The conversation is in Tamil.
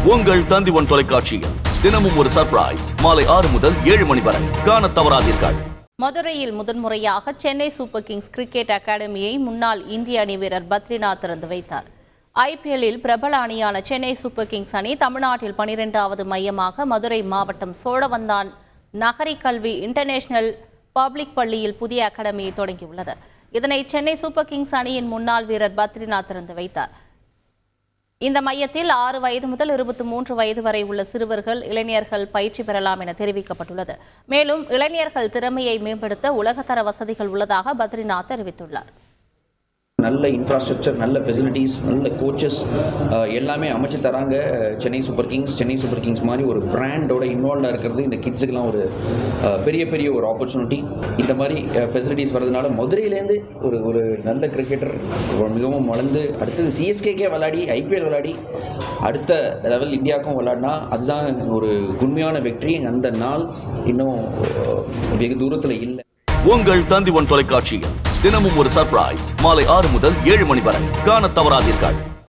உங்கள் தந்தி1 தொலைக்காட்சியில் தினமும் ஒரு சர்ப்ரைஸ் மாலை 6 முதல் 7 மணி வரை காணத் தவறாதீர்கள். மதுரையில் முதன்முறையாக சென்னை சூப்பர் கிங்ஸ் கிரிக்கெட் அகாடமியை முன்னாள் இந்திய அணி வீரர் பத்ரிநாத் திறந்து வைத்தார். IPL-இல் பிரபல அணியான சென்னை சூப்பர் கிங்ஸ் அணி தமிழ்நாட்டில் 12வது மையமாக மதுரை மாவட்டம் சோழவந்தான் நகரி கல்வி இன்டர்நேஷனல் பப்ளிக் பள்ளியில் புதிய அகாடமியை தொடங்கியுள்ளது. இதனை சென்னை சூப்பர் கிங்ஸ் அணியின் முன்னாள் வீரர் பத்ரிநாத் திறந்து வைத்தார். இந்த மையத்தில் 6 வயது முதல் 23 வயது வரை உள்ள சிறுவர்கள், இளைஞர்கள் பயிற்சி பெறலாம் என தெரிவிக்கப்பட்டுள்ளது. மேலும் இளைஞர்கள் திறமையை மேம்படுத்த உலகத்தர வசதிகள் உள்ளதாக பத்ரிநாத் தெரிவித்துள்ளார். நல்ல இன்ஃப்ராஸ்ட்ரக்சர், நல்ல ஃபெசிலிட்டிஸ், நல்ல கோச்சஸ் எல்லாமே அமைச்சு தராங்க. சென்னை சூப்பர் கிங்ஸ் மாதிரி ஒரு பிராண்டோட இன்வால்வ்டாக இருக்கிறது இந்த கிட்ஸுக்கெல்லாம் ஒரு பெரிய ஒரு ஆப்பர்ச்சுனிட்டி. இந்த மாதிரி ஃபெசிலிட்டிஸ் வரதுனால மதுரையிலேருந்து ஒரு நல்ல கிரிக்கெட்டர் மிகவும் வளர்ந்து அடுத்தது CSKக்கே விளையாடி IPL விளையாடி அடுத்த லெவல் இந்தியாவுக்கும் விளையாடினா அதுதான் ஒரு உண்மையான வெற்றி. அந்த நாள் இன்னும் வெகு தூரத்தில் இல்லை. உங்கள் தந்தி1 தொலைக்காட்சியில் தினமும் ஒரு சர்ப்ரைஸ் மாலை 6 முதல் 7 மணி வரை காணத் தவறாதீர்கள்.